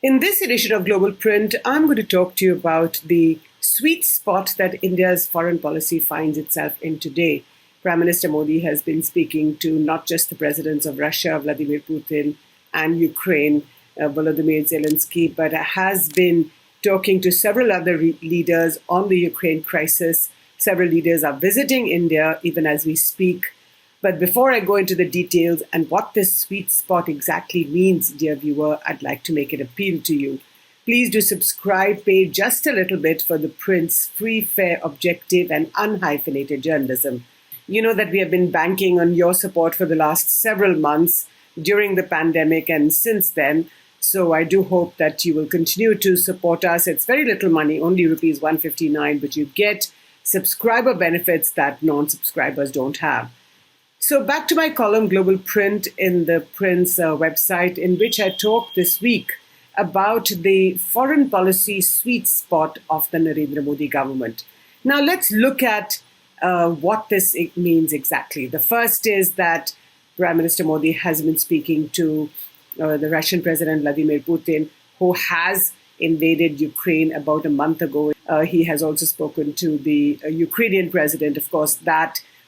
In this edition of Global Print, I'm going to talk to you about the sweet spot that India's foreign policy finds itself in today. Prime Minister Modi has been speaking to not just the presidents of Russia, Vladimir Putin, and Ukraine, Volodymyr Zelensky, but has been talking to several other leaders on the Ukraine crisis. Several leaders are visiting India even as we speak. But before I go into the details and what this sweet spot exactly means, dear viewer, I'd like to make an appeal to you. Please do subscribe, pay just a little bit for the Print's free, fair, objective, and unhyphenated journalism. You know that we have been banking on your support for the last several months during the pandemic and since then. So I do hope that you will continue to support us. It's very little money, only rupees 159, but you get subscriber benefits that non-subscribers don't have. So back to my column, Global Print, in the Print's website, in which I talk this week about the foreign policy sweet spot of the Narendra Modi government. Now let's look at what this means exactly. The first is that Prime Minister Modi has been speaking to the Russian President Vladimir Putin, who has invaded Ukraine about a month ago. He has also spoken to the Ukrainian president. Of course,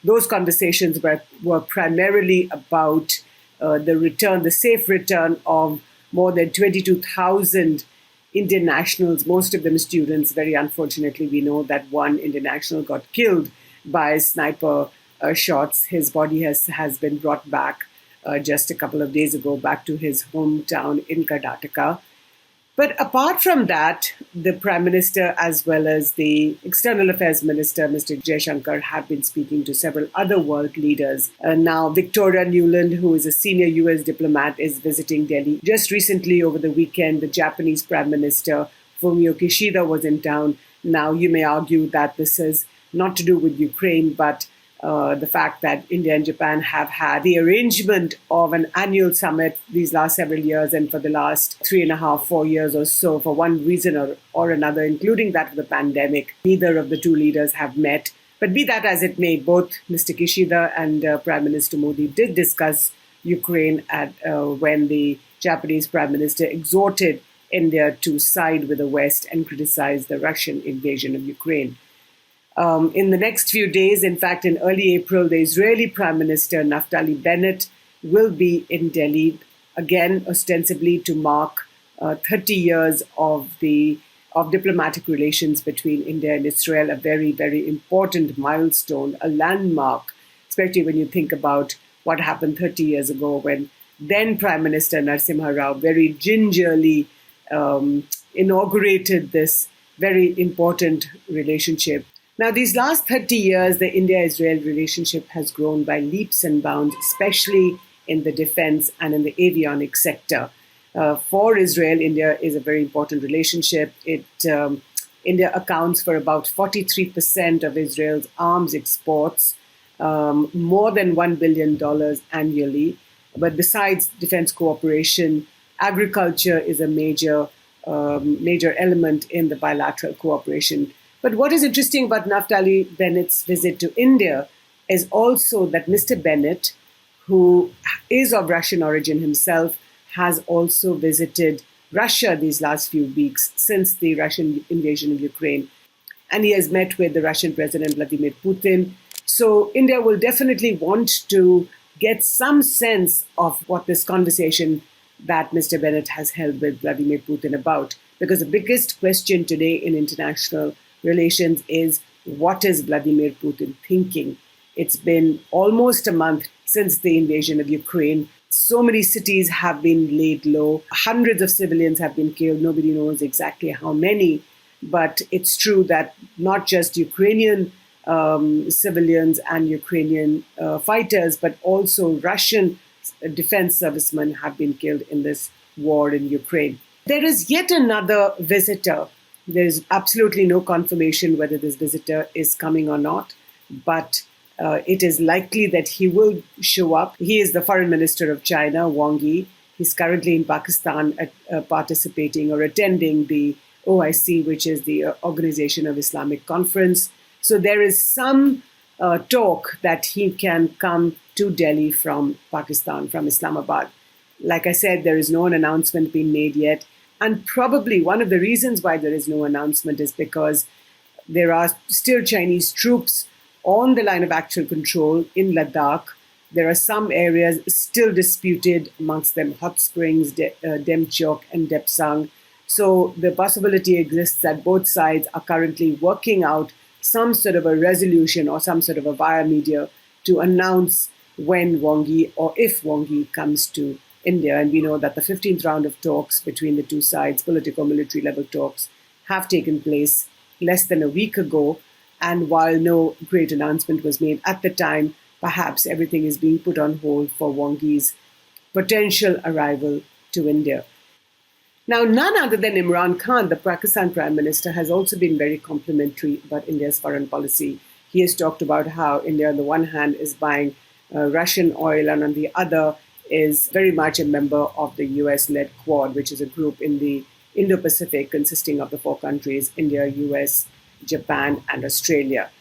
those conversations were primarily about the safe return of more than 22,000 Indian nationals, most of them students. Very unfortunately, we know that one Indian national got killed by sniper shots. His body has been brought back just a couple of days ago, back to his hometown in Karnataka. But apart from that, the Prime Minister as well as the External Affairs Minister, Mr. Jaishankar, have been speaking to several other world leaders. Now, Victoria Nuland, who is a senior US diplomat, is visiting Delhi. Just recently, over the weekend, the Japanese Prime Minister, Fumio Kishida, was in town. Now, you may argue that this is not to do with Ukraine, but the fact that India and Japan have had the arrangement of an annual summit these last several years, and for the last 3.5, 4 years or so, for one reason or another, including that of the pandemic, neither of the two leaders have met. But be that as it may, both Mr. Kishida and Prime Minister Modi did discuss Ukraine when the Japanese Prime Minister exhorted India to side with the West and criticize the Russian invasion of Ukraine. In the next few days, in fact, in early April, the Israeli Prime Minister Naftali Bennett will be in Delhi, again, ostensibly to mark 30 years of diplomatic relations between India and Israel, a very, very important milestone, a landmark, especially when you think about what happened 30 years ago when then Prime Minister Narasimha Rao very gingerly inaugurated this very important relationship. Now, these last 30 years, the India-Israel relationship has grown by leaps and bounds, especially in the defense and in the avionics sector. For Israel, India is a very important relationship. India accounts for about 43% of Israel's arms exports, more than $1 billion annually. But besides defense cooperation, agriculture is a major element in the bilateral cooperation. But what is interesting about Naftali Bennett's visit to India is also that Mr. Bennett, who is of Russian origin himself, has also visited Russia these last few weeks since the Russian invasion of Ukraine. And he has met with the Russian President Vladimir Putin. So India will definitely want to get some sense of what this conversation that Mr. Bennett has held with Vladimir Putin about. Because the biggest question today in international relations is, what is Vladimir Putin thinking? It's been almost a month since the invasion of Ukraine. So many cities have been laid low. Hundreds of civilians have been killed. Nobody knows exactly how many. But it's true that not just Ukrainian civilians and Ukrainian fighters, but also Russian defense servicemen have been killed in this war in Ukraine. There is yet another visitor. There's absolutely no confirmation whether this visitor is coming or not, but it is likely that he will show up. He is the foreign minister of China, Wang Yi. He's currently in Pakistan participating or attending the OIC, which is the Organization of Islamic Conference. So there is some talk that he can come to Delhi from Pakistan, from Islamabad. Like I said, there is no announcement being made yet. And probably one of the reasons why there is no announcement is because there are still Chinese troops on the line of actual control in Ladakh. There are some areas still disputed, amongst them Hot Springs, Demchok, and Depsang. So the possibility exists that both sides are currently working out some sort of a resolution or some sort of a via media to announce when Wang Yi or if Wang Yi comes to India. And we know that the 15th round of talks between the two sides, political-military level talks, have taken place less than a week ago. And while no great announcement was made at the time, perhaps everything is being put on hold for Wang Yi's potential arrival to India. Now, none other than Imran Khan, the Pakistan Prime Minister, has also been very complimentary about India's foreign policy. He has talked about how India, on the one hand, is buying Russian oil, and on the other is very much a member of the US-led Quad, which is a group in the Indo-Pacific consisting of the four countries, India, US, Japan, and Australia.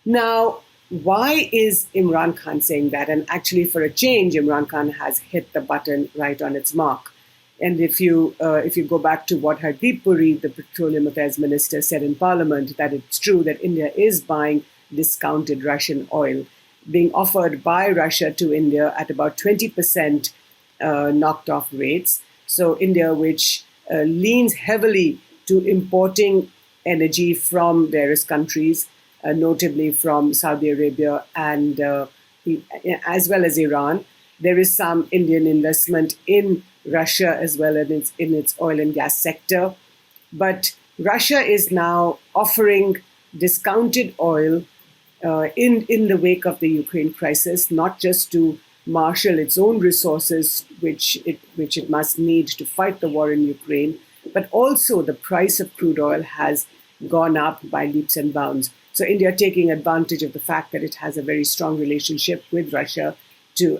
Now, why is Imran Khan saying that? And actually, for a change, Imran Khan has hit the button right on its mark. And if you go back to what Hardeep Puri, the Petroleum Affairs Minister, said in Parliament, that it's true that India is buying discounted Russian oil, being offered by Russia to India at about 20% knocked off rates. So India, which leans heavily to importing energy from various countries, notably from Saudi Arabia and as well as Iran. There is some Indian investment in Russia as well as in its oil and gas sector. But Russia is now offering discounted oil in the wake of the Ukraine crisis, not just to marshal its own resources, which it must need to fight the war in Ukraine, but also the price of crude oil has gone up by leaps and bounds. So India taking advantage of the fact that it has a very strong relationship with Russia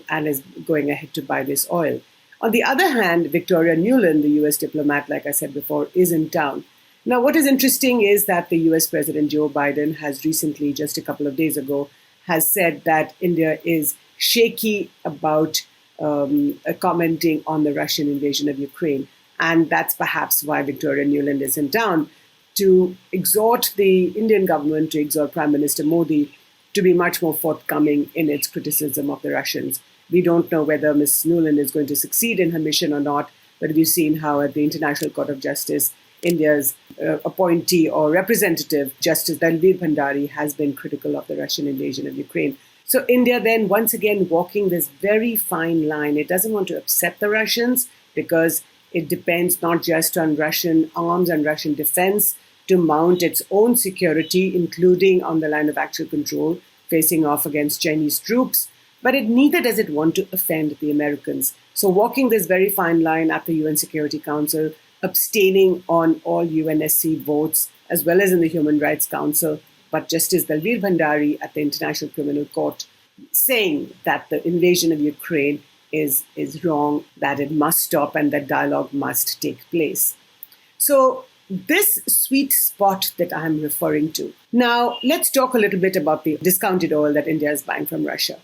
and is going ahead to buy this oil. On the other hand, Victoria Nuland, the US diplomat, like I said before, is in town. Now, what is interesting is that the US President Joe Biden has recently, just a couple of days ago, has said that India is shaky about commenting on the Russian invasion of Ukraine. And that's perhaps why Victoria Nuland is in town, to exhort the Indian government, to exhort Prime Minister Modi to be much more forthcoming in its criticism of the Russians. We don't know whether Ms. Nuland is going to succeed in her mission or not, but we've seen how at the International Court of Justice, India's appointee or representative, Justice Dalveer Bhandari, has been critical of the Russian invasion of Ukraine. So India then once again walking this very fine line. It doesn't want to upset the Russians because it depends not just on Russian arms and Russian defense to mount its own security, including on the line of actual control, facing off against Chinese troops, but neither does it want to offend the Americans. So walking this very fine line at the UN Security Council, abstaining on all UNSC votes, as well as in the Human Rights Council, but Justice Dalveer Bhandari at the International Criminal Court saying that the invasion of Ukraine is wrong, that it must stop, and that dialogue must take place. So this sweet spot that I'm referring to. Now, let's talk a little bit about the discounted oil that India is buying from Russia.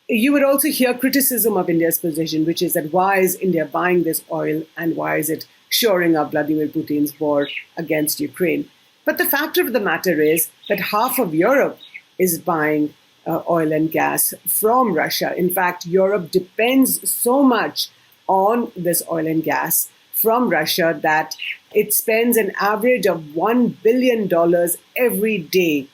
You would also hear criticism of India's position, which is that why is India buying this oil and why is it shoring up Vladimir Putin's war against Ukraine? But the fact of the matter is that half of Europe is buying oil and gas from Russia. In fact, Europe depends so much on this oil and gas from Russia that it spends an average of $1 billion every day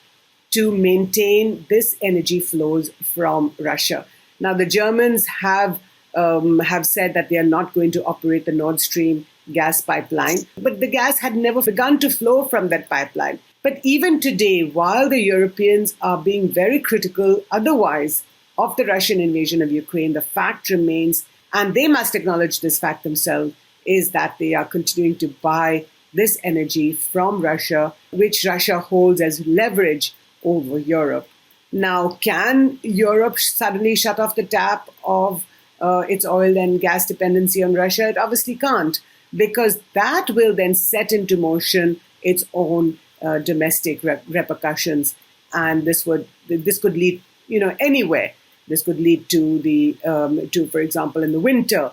to maintain this energy flows from Russia. Now, the Germans have said that they are not going to operate the Nord Stream gas pipeline, but the gas had never begun to flow from that pipeline. But even today, while the Europeans are being very critical otherwise of the Russian invasion of Ukraine, the fact remains, and they must acknowledge this fact themselves, is that they are continuing to buy this energy from Russia, which Russia holds as leverage over Europe. Now, can Europe suddenly shut off the tap of its oil and gas dependency on Russia? It obviously can't, because that will then set into motion its own domestic repercussions, and this could lead, anywhere. This could lead to for example, in the winter,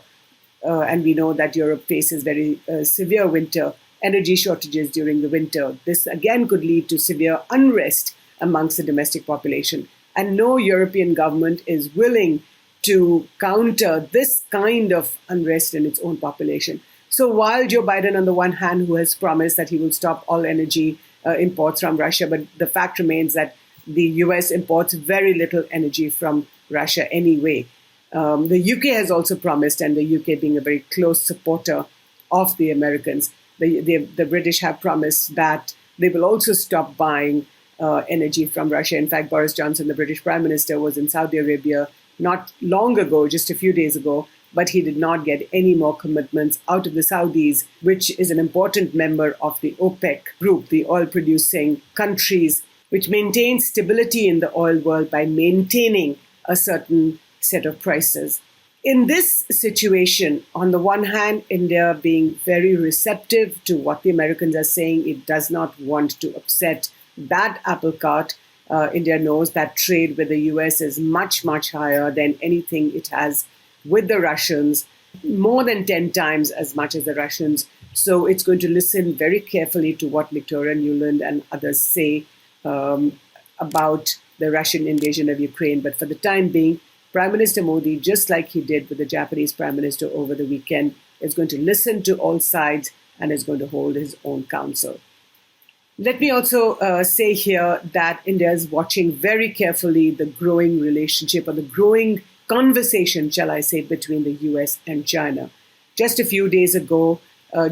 and we know that Europe faces very severe winter energy shortages during the winter. This again could lead to severe unrest amongst the domestic population. And no European government is willing to counter this kind of unrest in its own population. So while Joe Biden, on the one hand, who has promised that he will stop all energy imports from Russia, but the fact remains that the US imports very little energy from Russia anyway. The UK has also promised, and the UK being a very close supporter of the Americans, the British have promised that they will also stop buying energy from Russia. In fact, Boris Johnson, the British Prime Minister, was in Saudi Arabia not long ago, just a few days ago, but he did not get any more commitments out of the Saudis, which is an important member of the OPEC group, the oil-producing countries, which maintain stability in the oil world by maintaining a certain set of prices. In this situation, on the one hand, India being very receptive to what the Americans are saying, it does not want to upset that apple cart. India knows that trade with the US is much, much higher than anything it has with the Russians, more than 10 times as much as the Russians. So it's going to listen very carefully to what Victoria Nuland and others say about the Russian invasion of Ukraine. But for the time being, Prime Minister Modi, just like he did with the Japanese Prime Minister over the weekend, is going to listen to all sides and is going to hold his own counsel. Let me also say here that India is watching very carefully the growing relationship, or the growing conversation, shall I say, between the US and China. Just a few days ago,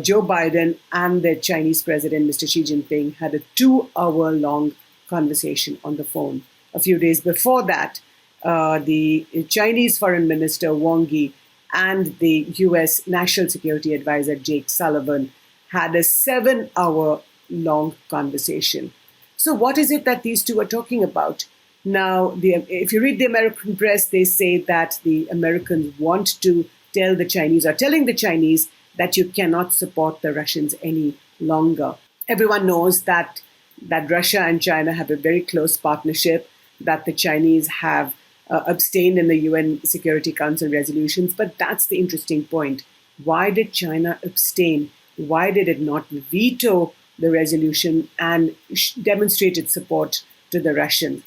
Joe Biden and the Chinese president, Mr. Xi Jinping, had a 2-hour-long conversation on the phone. A few days before that, the Chinese Foreign Minister Wang Yi and the US National Security Advisor Jake Sullivan had a 7-hour-long conversation. So what is it that these two are talking about? Now, if you read the American press, they say that the Americans want to tell the Chinese, or telling the Chinese, that you cannot support the Russians any longer. Everyone knows that Russia and China have a very close partnership, that the Chinese have abstained in the UN Security Council resolutions. But that's the interesting point. Why did China abstain? Why did it not veto the resolution and demonstrate its support to the Russians?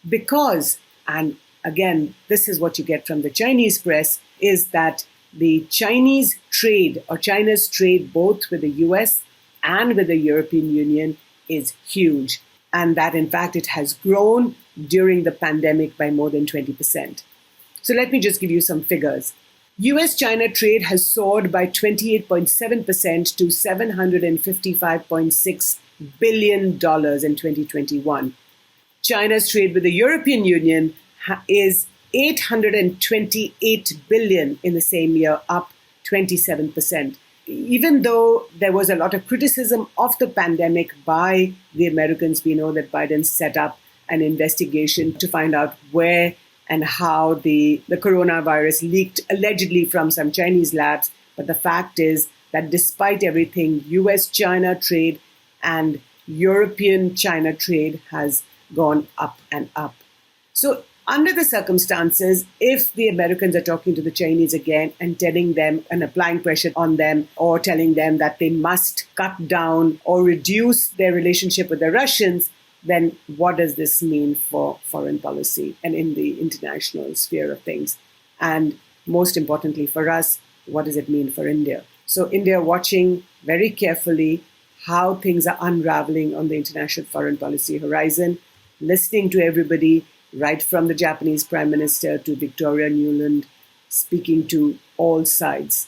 Because, and again, this is what you get from the Chinese press, is that the Chinese trade, or China's trade both with the US and with the European Union, is huge. And that, in fact, it has grown during the pandemic by more than 20%. So let me just give you some figures. US-China trade has soared by 28.7% to $755.6 billion in 2021. China's trade with the European Union is $828 billion in the same year, up 27%. Even though there was a lot of criticism of the pandemic by the Americans, we know that Biden set up an investigation to find out where and how the coronavirus leaked allegedly from some Chinese labs. But the fact is that despite everything, US-China trade and European-China trade has gone up and up. So under the circumstances, if the Americans are talking to the Chinese again and telling them and applying pressure on them, or telling them that they must cut down or reduce their relationship with the Russians, then what does this mean for foreign policy and in the international sphere of things? And most importantly for us, what does it mean for India? So India watching very carefully how things are unraveling on the international foreign policy horizon, listening to everybody, right from the Japanese Prime Minister to Victoria Nuland, speaking to all sides,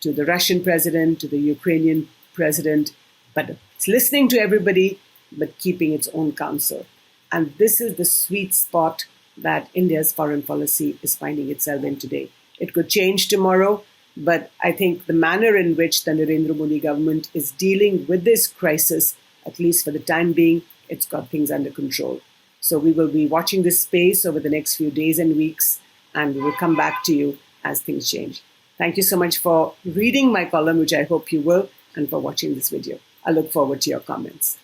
to the Russian president, to the Ukrainian president, but it's listening to everybody, but keeping its own counsel. And this is the sweet spot that India's foreign policy is finding itself in today. It could change tomorrow, but I think the manner in which the Narendra Modi government is dealing with this crisis, at least for the time being, it's got things under control. So we will be watching this space over the next few days and weeks, and we will come back to you as things change. Thank you so much for reading my column, which I hope you will, and for watching this video. I look forward to your comments.